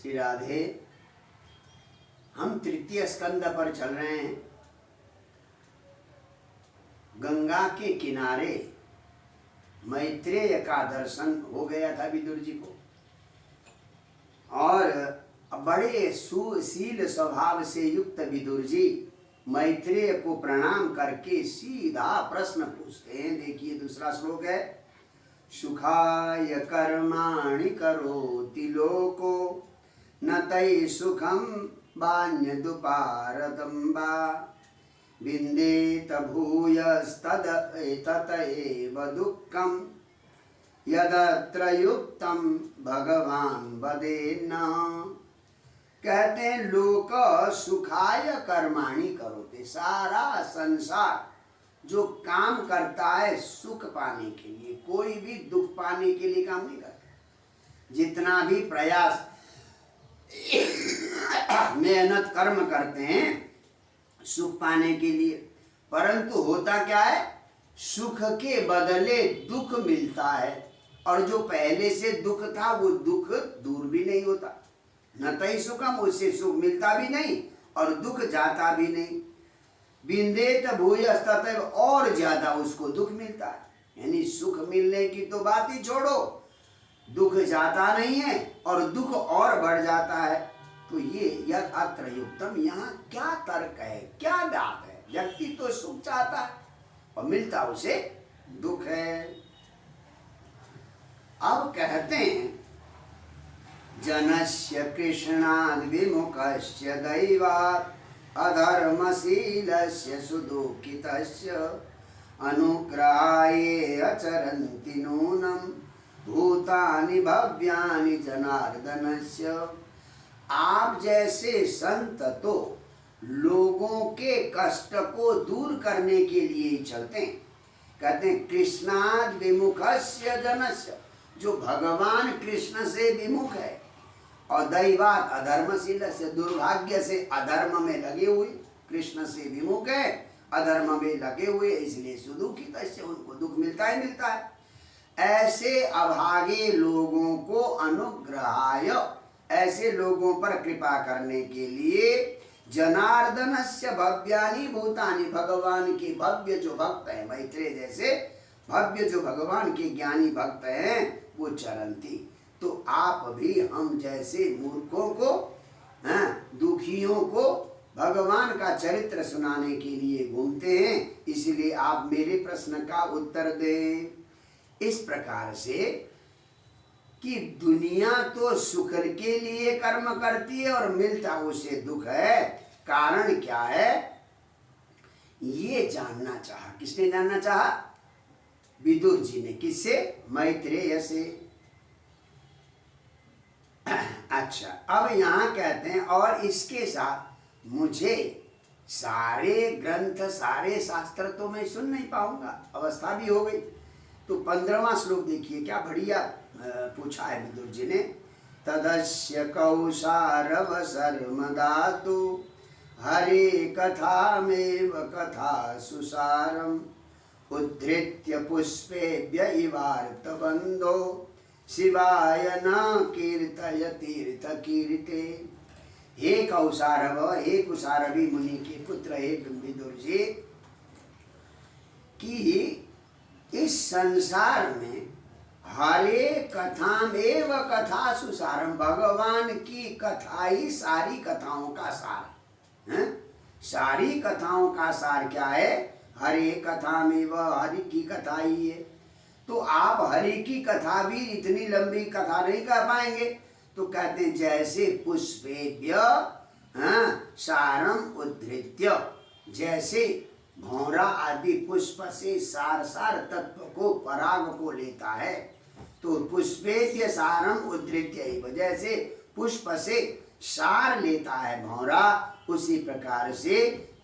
श्री राधे। हम तृतीय स्कंद पर चल रहे हैं। गंगा के किनारे मैत्रेय का दर्शन हो गया था विदुर जी को, और बड़े सुशील स्वभाव से युक्त विदुर जी मैत्रेय को प्रणाम करके सीधा प्रश्न पूछते हैं। देखिए दूसरा श्लोक है, सुखाय कर्माणि करोति लोको न तै सुखम बान्यदुपारदम्बा विन्देत भूयस्तदेव दुःखं यदत्र युक्तं भगवान वदेन्न। कहते हैं लोक सुखाय कर्माणि करोते, सारा संसार जो काम करता है सुख पाने के लिए, कोई भी दुख पाने के लिए काम नहीं करता। जितना भी प्रयास मेहनत कर्म करते हैं सुख पाने के लिए, परंतु होता क्या है, सुख के बदले दुख मिलता है, और जो पहले से दुख था वो दुख दूर भी नहीं होता। न तई सुखम, उससे सुख मिलता भी नहीं और दुख जाता भी नहीं। बिंदेत भूयस्ततैव, और ज्यादा उसको दुख मिलता है। यानी सुख मिलने की तो बात ही छोड़ो, दुख जाता नहीं है और दुख और बढ़ जाता है। तो ये यद अत्र युक्तम, यहाँ क्या तर्क है, क्या बात है। व्यक्ति तो सुख चाहता है और मिलता उसे दुख है। अब कहते हैं जनस्य कृष्णाद् विमुखस्य दैवात् अधर्मशीलस्य सुदुःखितस्य अनुग्रहाय अचरन्ति नूनं भूतानि भव्यानि जनार्दनस्य। आप जैसे संत तो लोगों के कष्ट को दूर करने के लिए ही चलते हैं। कहते हैं कृष्णाद् विमुखस्य जनस्य, जो भगवान कृष्ण से विमुख है, और दैवात अधर्मशील से, दुर्भाग्य से अधर्म में लगे हुए, कृष्ण से विमुख है, अधर्म में लगे हुए, इसलिए सुदुखित, इससे उनको दुख मिलता ही मिलता है। ऐसे अभागे लोगों को अनुग्रहाय, ऐसे लोगों पर कृपा करने के लिए जनार्दनस्य भव्यानि भूतानि, भगवान के भव्य जो भक्त है, मैत्रेय जैसे भव्य जो भगवान के ज्ञानी भक्त हैं वो चरंती। तो आप भी हम जैसे मूर्खों को, दुखियों को भगवान का चरित्र सुनाने के लिए घूमते हैं, इसलिए आप मेरे प्रश्न का उत्तर दें। इस प्रकार से कि दुनिया तो सुख के लिए कर्म करती है और मिलता उसे दुख है। कारण क्या है, ये जानना चाहा। किसने जानना चाहा? विदुर जी ने। किससे? मैत्रेय से। अच्छा, अब यहाँ कहते हैं और इसके साथ मुझे सारे ग्रंथ, सारे शास्त्र तो मैं सुन नहीं पाऊंगा, अवस्था भी हो गई। तो 15वां श्लोक देखिए, क्या बढ़िया पूछा है विदुर जी ने। तदस्य कौशारव सर्मदातु हरे कथामेव कथा सुसारम उद्धृत्य पुष्पेभ्य इवार्तबंधो शिवाय न कीर्तय तीर्थ कीर्ते। हे कौशारव, हे कुशारवी मुनि के पुत्र, हे विदुर जी, कि इस संसार में हरे कथामेव कथा सुसारम, भगवान की कथा ही सारी कथाओं का सार है। सारी कथाओं का सार क्या है? हरे कथामेव, हरि की कथा ही है। तो आप हरि की कथा भी इतनी लंबी कथा नहीं कर पाएंगे। तो कहते हैं जैसे पुष्पेभ्य सारम उद्धृत्य, जैसे भौरा आदि पुष्प से सार सार तत्व को, पराग को लेता है, तो पुष्पेभ्य सारम उद्धृत्य, जैसे पुष्प से सार लेता है भौरा, उसी प्रकार से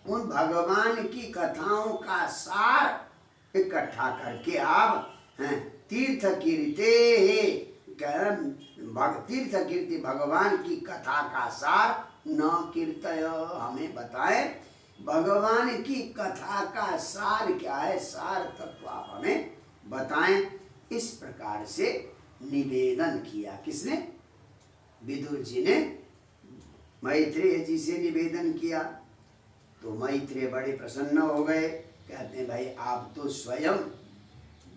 उन भगवान की कथाओं का सार इकट्ठा करके आप तीर्थ कीर्ते, तीर्थ कीर्ति, भगवान की कथा का सार न कीर्तय, हमें बताएं भगवान की कथा का सार क्या है, सार तत्व आप हमें बताएं। इस प्रकार से निवेदन किया। किसने? विदुर जी ने मैत्रेय जी से निवेदन किया। तो मैत्रेय बड़े प्रसन्न हो गए, कहते हैं भाई आप तो स्वयं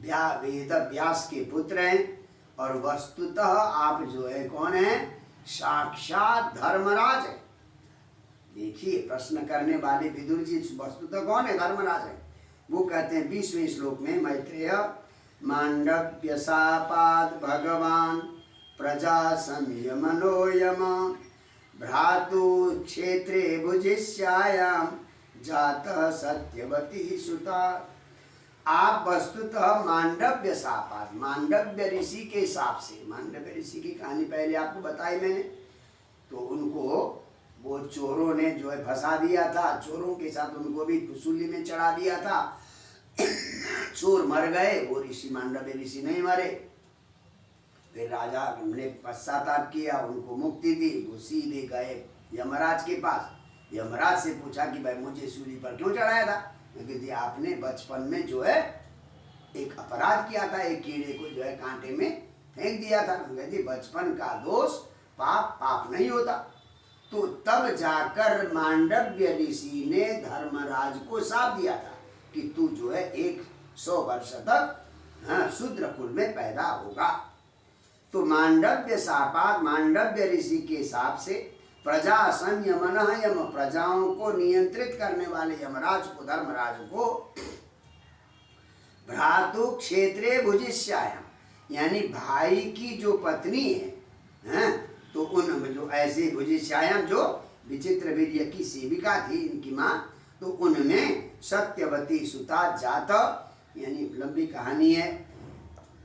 वेद व्यास के पुत्र हैं और वस्तुतः आप जो है कौन है, साक्षात धर्मराज है। देखिए प्रश्न करने वाले विदुर जी वस्तुतः कौन है, धर्मराज है। वो कहते हैं 20वें श्लोक में मैत्रेय मांडव्य शापाद भगवान प्रजा संयमनोयम भ्रातु क्षेत्रे भुजिष्यायाम जातः सत्यवती सुता। आप वस्तुतः मांडव्य शापाद, मांडव्य ऋषि के शाप से, मांडव्य ऋषि की कहानी पहले आपको बताई मैंने। तो उनको वो चोरों ने जो है फंसा दिया था, चोरों के साथ उनको भी सूली में चढ़ा दिया था। चोर मर गए, वो ऋषि मांडव्य ऋषि नहीं मरे। फिर राजा ने पश्चाताप किया, उनको मुक्ति दी। वो सीधे गए यमराज के पास, यमराज से पूछा कि भाई मुझे सूली पर क्यों चढ़ाया था। क्योंकि आपने बचपन में जो है एक अपराध किया था, एक कीड़े को जो है कांटे में फेंक दिया था। कहते बचपन का दोष पाप पाप नहीं होता। तो तब जाकर मांडव्य ऋषि ने धर्मराज को शाप दिया था कि तू जो है 100 वर्ष तक शूद्र कुल में पैदा होगा। तो मांडव्य शापात, मांडव्य ऋषि के शाप से प्रजा संयमन यम, प्रजाओं को नियंत्रित करने वाले यमराज को, धर्मराज को भ्रातु क्षेत्रे भुजिष्यायाम, यानी भाई की जो पत्नी है, तो उन जो ऐसे भुजिष्यायाम जो विचित्र वीर्य की सेविका थी इनकी माँ, तो उनमें सत्यवती सुता जात, यानी लंबी कहानी है,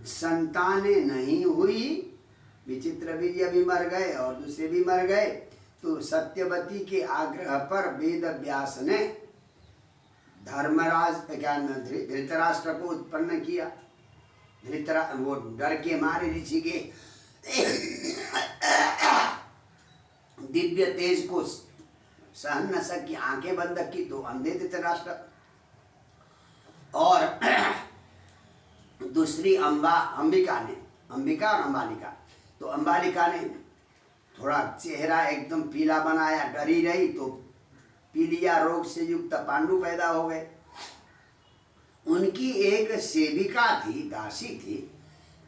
संतानें नहीं हुई। विचित्र वीर्य भी मर गए और दूसरे भी मर गए। तो सत्यवती के आग्रह पर वेद व्यास ने धर्मराज धृतराष्ट्र को उत्पन्न किया। वो डर के मारे ऋषि के दिव्य तेज को सहन न सकी, आंखें बंद की, तो अंधे धृतराष्ट्र। और दूसरी अंबिका ने, अंबिका और अंबालिका, तो अंबालिका ने थोड़ा चेहरा एकदम पीला बनाया, डरी रही, तो पीलिया रोग से युक्त पांडु पैदा हो गए। उनकी एक सेविका थी, दासी थी,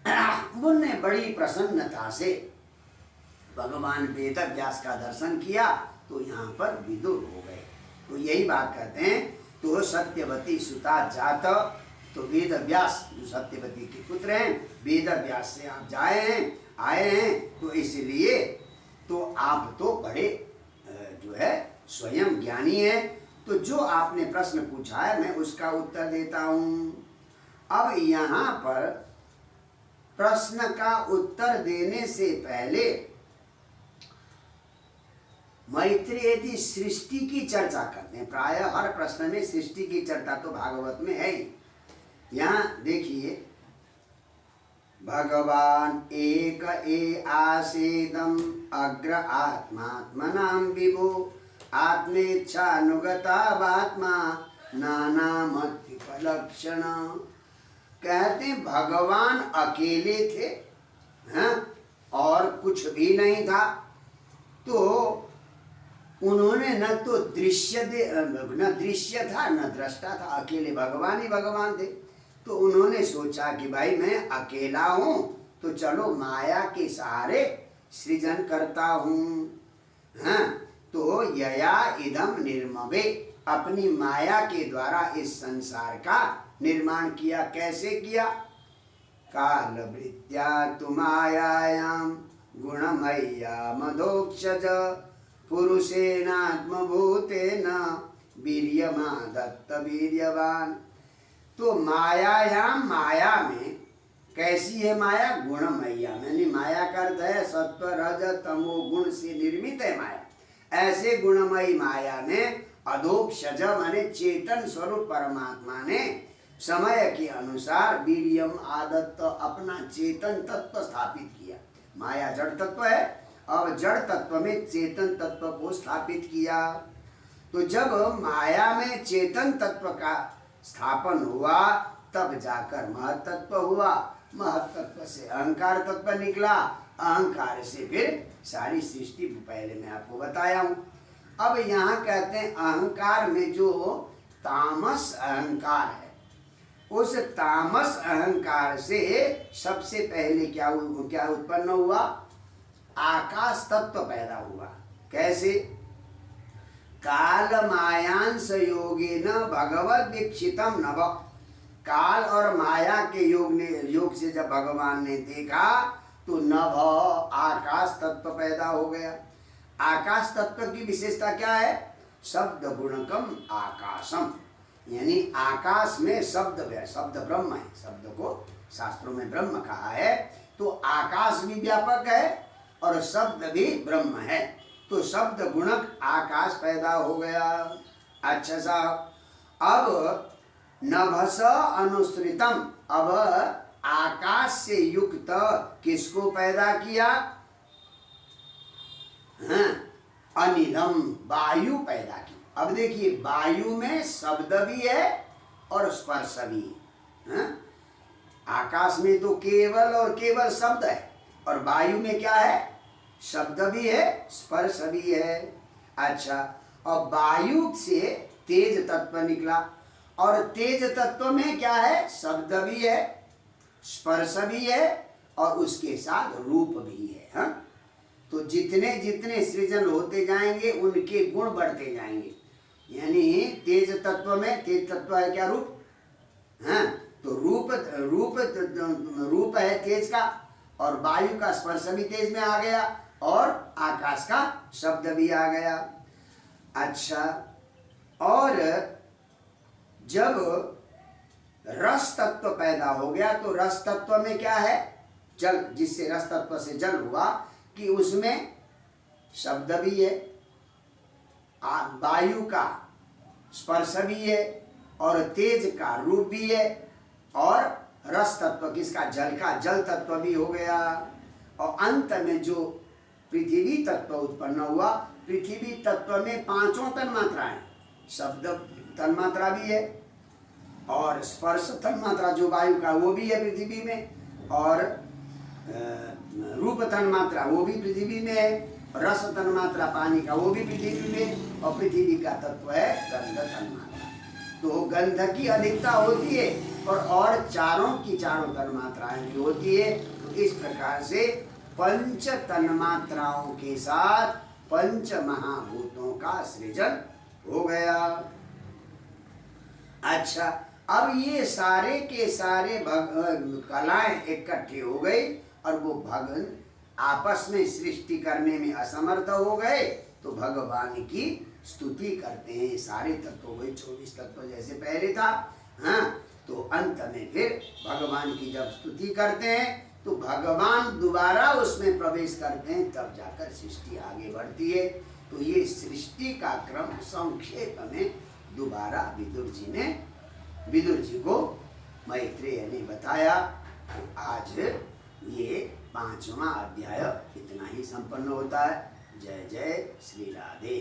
उन्होंने बड़ी प्रसन्नता से भगवान वेद व्यास का दर्शन किया, तो यहाँ पर विदुर हो गए। तो यही बात कहते हैं। तो सत्यवती सुता जात, तो वेद व्यास जो सत्यवती के पुत्र हैं, वेद व्यास से आप आए हैं, तो इसलिए तो आप तो बड़े जो है स्वयं ज्ञानी है। तो जो आपने प्रश्न पूछा है मैं उसका उत्तर देता हूँ। अब यहाँ पर प्रश्न का उत्तर देने से पहले मैत्रेय जी सृष्टि की चर्चा करते हैं। प्रायः हर प्रश्न में सृष्टि की चर्चा तो भागवत में है ही। यहाँ देखिए, भगवान एक आसेदम अग्र आत्मात्मनां विभो आत्मेच्छानुगता बात्मा नानामत्युपलक्षण। कहते भगवान अकेले थे, हैं, और कुछ भी नहीं था। तो उन्होंने न तो दृश्य था न दृष्टा था, अकेले भगवान ही भगवान थे। तो उन्होंने सोचा कि भाई मैं अकेला हूँ, तो चलो माया के सहारे सृजन करता हूँ। हाँ, तो यया इदम निर्मवे, अपनी माया के द्वारा इस संसार का निर्माण किया। कैसे किया? कालवृत्त्या तु मायायां गुणमय्या मदोक्षज पुरुषेणात्मभूतेन वीर्यमादत्त वीर्यवान। तो मायायाम, माया में कैसी है माया? गुणमय्या, यानी माया का अर्थ है सत्व रज तमो गुण से निर्मित है माया। ऐसे गुणमयी माया में अधोक्षज माने चेतन स्वरूप परमात्मा ने समय के अनुसार वीर्यम आदत्त, अपना चेतन तत्व स्थापित किया। माया जड़ तत्व है, अब जड़ तत्व में चेतन तत्व को स्थापित किया। तो जब माया में चेतन तत्व का स्थापन हुआ, तब जाकर महतत्व हुआ, महत तत्व से अहंकार तत्व निकला, अहंकार से फिर सारी सृष्टि पहले मैं आपको बताया हूं। अब यहाँ कहते हैं अहंकार में जो तामस अहंकार है, उस तामस अहंकार से सबसे पहले क्या उत्पन्न हुआ? आकाश तत्व पैदा हुआ। कैसे? काल मायांश योगेन भगवद दीक्षितम नभ। काल और माया के योग से जब भगवान ने देखा तो नभ आकाश तत्व पैदा हो गया। आकाश तत्व की विशेषता क्या है? शब्द गुणकम आकाशम, यानी आकाश में शब्द ब्रह्म है। शब्द को शास्त्रों में ब्रह्म कहा है, तो आकाश भी व्यापक है और शब्द भी ब्रह्म है, तो शब्द गुणक आकाश पैदा हो गया। अच्छा साहब, अब नभस अनुसृतम, अब आकाश से युक्त किसको पैदा किया? अनिलम, वायु पैदा की। अब देखिए, वायु में शब्द भी है और स्पर्श भी है। आकाश में तो केवल और केवल शब्द है, और वायु में क्या है? शब्द भी है, स्पर्श भी है। अच्छा, और वायु से तेज तत्व निकला, और तेज तत्व में क्या है? शब्द भी है, स्पर्श भी है, और उसके साथ रूप भी है। हाँ? तो जितने जितने सृजन होते जाएंगे उनके गुण बढ़ते जाएंगे। यानी तेज तत्व में, तेज तत्व है क्या? रूप। हाँ, तो रूप है तेज का, और वायु का स्पर्श भी तेज में आ गया, और आकाश का शब्द भी आ गया। अच्छा, और जब रस तत्व पैदा हो गया, तो रस तत्व में क्या है? जल, जिससे रस तत्व से जल हुआ कि उसमें शब्द भी है, वायु का स्पर्श भी है, और तेज का रूप भी है, और रस तत्व किसका? जल का, जल तत्व भी हो गया। और अंत में जो पृथ्वी तत्व उत्पन्न हुआ, पृथ्वी तत्व में पांचों तन्मात्राएं, शब्द तन्मात्रा भी है, और स्पर्श तन्मात्रा जो वायु का वो भी है पृथ्वी में, और रूप तन्मात्रा वो भी पृथ्वी में है, रस तन्मात्रा पानी का वो भी पृथ्वी में, और पृथ्वी का तत्व है गंध तन्मात्रा। तो गंध की अधिकता होती है, और चारों की चारों तन्मात्राएं भी होती है। तो इस प्रकार से पंच तन्मात्राओं के साथ पंच महाभूतों का सृजन हो गया। अच्छा, अब ये सारे के सारे कलाएं इकट्ठे हो गई, और वो भगवान आपस में सृष्टि करने में असमर्थ हो गए, तो भगवान की स्तुति करते हैं। सारे तत्व वही 24 तत्व जैसे पहले था। हाँ, तो अंत में फिर भगवान की जब स्तुति करते हैं तो भगवान दोबारा उसमें प्रवेश करते हैं, तब जाकर सृष्टि आगे बढ़ती है। तो ये सृष्टि का क्रम संक्षेप में दोबारा विदुर जी को मैत्रेय ने बताया। तो आज ये 5वां अध्याय इतना ही संपन्न होता है। जय जय श्री राधे।